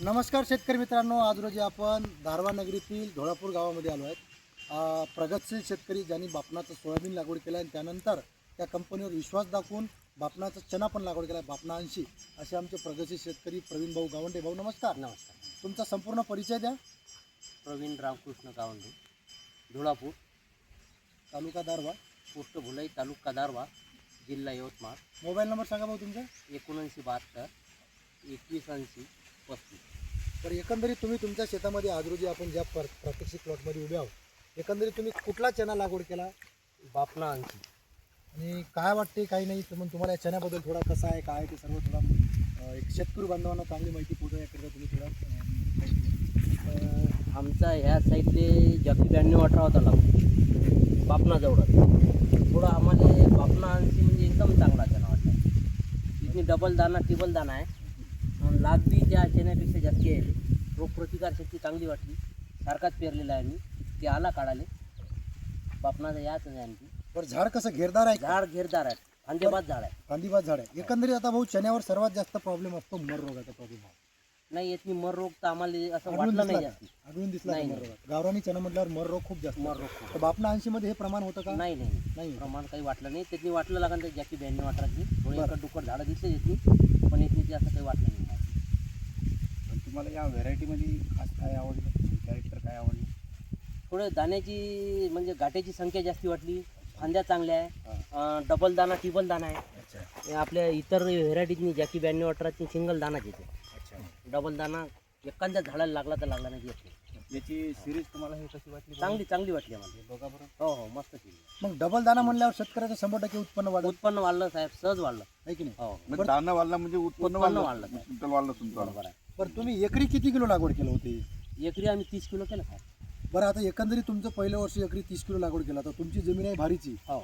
नमस्कार शेतकरी मित्रांनो, आज रोजी आपण धारवा नगरीतील धोळापूर गावामध्ये आलो आहेत. प्रगतशील शेतकरी ज्यांनी बापनाचं सोयाबीन लागवड केलं आणि त्यानंतर त्या कंपनीवर विश्वास दाखवून बापनाचं चना पण लागवड केला, बापना 80 असे आमचे प्रगतशील शेतकरी प्रवीण भाऊ गावंडे. भाऊ नमस्कार. नमस्कार. तुमचा संपूर्ण परिचय द्या. प्रवीण रामकृष्ण गावंडे, धुळापूर, तालुका दारवा, पोस्ट भुलाई, तालुका दारवा, जिल्हा यवतमाळ. मोबाईल नंबर सांगा भाऊ तुमचा. 7972 2180 35. तर एकंदरीत तुम्ही तुमच्या शेतामध्ये आज रोजी आपण ज्या प्रात्यक्षिक प्लॉटमध्ये उभे आहोत, एकंदरीत तुम्ही कुठला चना लागवड केला बापना 80. आणि काय वाटते काही नाही, तर मग तुम्हाला या चण्याबद्दल थोडा कसा आहे काय ते सर्व थोडा एक शेतकरी बांधवांना चांगली माहिती पोहोचवण्याकरिता तुम्ही थोडा आमचा ह्या साईडले जॉकी 92-18 होता लागतो बापना जवळ. थोडा आम्हाला बापना 80 म्हणजे एकदम चांगला चना वाटला. इथली डबल दाना टिबल दाना आहे आणि लाभ बी त्या चण्यापेक्षा जास्त आहे. रोगप्रतिकारशक्ती चांगली वाटली. सारखाच पेरलेला आहे मी, ते आला काढाले बापनाचा याच आहे. आणखी बरं, झाड कसं घेरदार आहे? झाड घेरदार आहे, फांदेबाज झाड आहे. फांदीबाज झाड आहे. एकंदरीत आता भाऊ चण्यावर सर्वात जास्त प्रॉब्लेम असतो मर रोगाचा प्रॉब्लेम. नाही यातनी मर रोग तर आम्हाला असं आढळून वाटलं नाही दिसला जास्ती. आढळून दिसला नाही, मर रोगात. गावरानी चना म्हटल्यावर मर रोग खूप जास्त. मर रोग खूप. तर बापना 80 मध्ये हे प्रमाण होतं का? नाही नाही नाही. प्रमाण काही वाटलं नाही. त्यातनी वाटलं लागेल तर जॅकी 92-18ची थोडी बरं. एकट दुकट झाडं दिसले यातनी, पण यातनी ते असं काही वाटलं नाही. पण तुम्हाला या व्हेरायटीमध्ये खास काय आवडलं, कॅरेक्टर काय आवडलं? थोडं दाण्याची म्हणजे गाठ्याची संख्या जास्ती वाटली. फांद्या चांगल्या आहे, डबल दाना टिबल दाना आहे. अच्छा हे आपल्या इतर व्हेरायटीतनी जॅकी 92-18ची सिंगल दानाच येते. अच्छा. डबल दाना एखाद्या झाडाला लागला तर लागला नाही, येत नाही. याची सिरीज तुम्हाला हे कशी वाटली? चांगली वाटली आम्हाला. बघा बरं. हो हो मस्त केली. मग डबल दाना म्हणल्यावर शेतकऱ्याचं 100% उत्पन्न वाढत उत्पन्न वाढलं साहेब, सहज वाढलं. आहे की नाही? हो म्हणजे दाना वाढला म्हणजे उत्पन्न उत्पन्न वाढलं, वाढलं. क्विंटल वाढलं तुमचं. बरोबर आहे. बरं, तुम्ही एकरी किती किलो लागवड केलं होते? एकरी आम्ही 30 किलो केलं साहेब. बरं, आता एकंदरीत तुमचं पहिल्या वर्षी एकरी 30 किलो लागवड केला, तर तुमची जमीन आहे भारीची. हो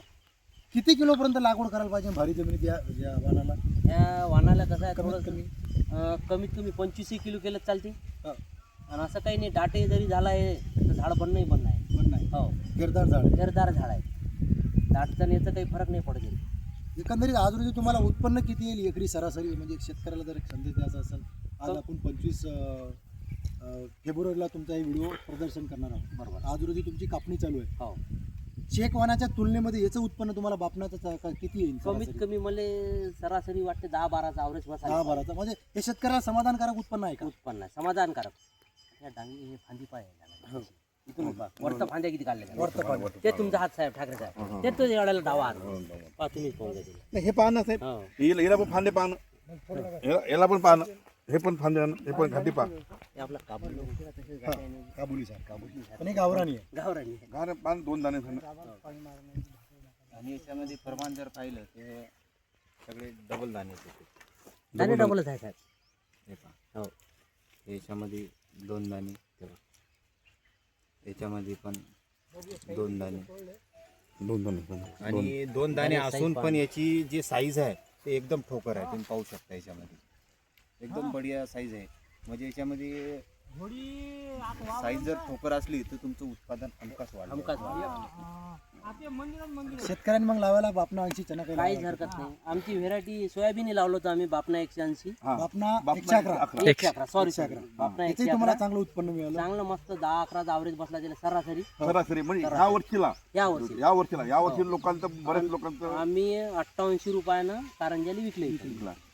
किती किलोपर्यंत लागवड करायला पाहिजे भारी जमिनीत या वाणाला? या वाणाला कसं आहे, कमीत थोडं कमी कमीत कमी 25 किलो केलं चालते. हा. आणि असं काही नाही, दाटे जरी झाला आहे तर झाड पण नाही पण नाही हो घेरदार झाड आहे. घेरदार झाड आहे. दाटचं याचा काही फरक नाही पडत. एकंदरीत आज रोजी तुम्हाला उत्पन्न किती येईल एकरी सरासरी? म्हणजे एक शेतकऱ्याला जर एक संदेश द्यायचा असेल, आज आपण 25 फेब्रुवारीला तुमचा हे व्हिडिओ प्रदर्शन करणार आहोत. बरोबर. आज रोजी तुमची कापणी चालू आहे. हो चेक वाणाच्या तुलनेमध्ये याचं उत्पन्न तुम्हाला बापनाचं किती येईल? कमीत कमी मला सरासरी वाटते 10-12चा ॲव्हरेज बसायला 10-12. म्हणजे हे शेतकऱ्याला समाधानकारक उत्पन्न आहे का? उत्पन्न आहे, समाधानकारक. या डांगी हे फांदी पाय हो. इथून वरतं फांद्या किती काढल्या वरतं पाणी. ते तुमचा हात साहेब ठाकरे साहेब, ते तुझ्या गाड्याला डावा हात. पहा तुम्हीच पाहून घ्या तिला. नाही, हे पाहणं साहेब, हो. याला पण फांदे पाहणं, याला पण पाहणं, हे पण फांदे, हे पण खाती पहा. हे आपला काबूल तसेच हा, काबुली साहेब, काबुली. पण हे गावरानी आहे. गावरानी. घाण पान 2 दाणे झालं. आणि याच्यामध्ये प्रमाण जर पाहिलं तर सगळे डबल दाणे येते. दाणे डबलच आहे साहेब. हे पहा, हो याच्यामध्ये 2 दाणे, याच्यामध्ये पण 2 दाणे, 2 दाणे. आणि 2 दाणे असून पण याची जी साईज आहे ते एकदम ठोकर आहे. तुम्ही पाहू शकता याच्यामध्ये एकदम बढिया साईज आहे. म्हणजे याच्यामध्ये साईज जर ठोकर असली तर तुमचं उत्पादन हमखास वाढेल. हमखास वाढ. शेतकऱ्यांनी मग लावायला बापना 80 चना काही काहीच लावायला हरकत नाही. आमची व्हेरायटी सोयाबीन लावलं होतं आम्ही, बापना 180. बापना बापना 111. 111 सॉरी 111. बापना याचंही तुम्हाला 111. चांगलं उत्पन्न मिळालं. चांगलं मस्त 10-11चा ॲव्हरेज बसला त्याला सरासरी सरासरी म्हणजे ह्या वर्षीला या वर्षी. या वर्षी लोकांचं, बऱ्याच लोकांचं आम्ही 88 रुपयानं कारंजाली विकले.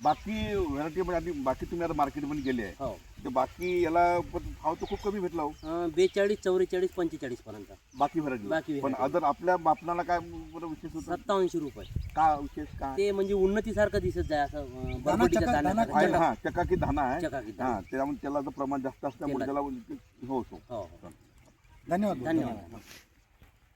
बाकी व्हरायटी मध्ये आधी बाकी तुम्ही आता मार्केटमध्ये गेले आहे हो तर बाकी याला पण भाव तर खूप कमी भेटला हो 42, 44, 45 पर्यंत. बाकी व्हरायटी. बाकी पण variety. अदर आपल्या बापनाला काय बरं विशेष होतं? 87 रुपये. का विशेष काय ते म्हणजे उन्नतीसारखं दिसत जाय असं बरबटीच्या चका- दाण्यासारखं. आहे? हा चकाकी धाना आहे. चकाकी दाणा. हा त्याच्यामुळे त्याला जर प्रमाण जास्त असल्यामुळे तेलाचं. त्याला हो हो हो धन्यवाद. धन्यवाद.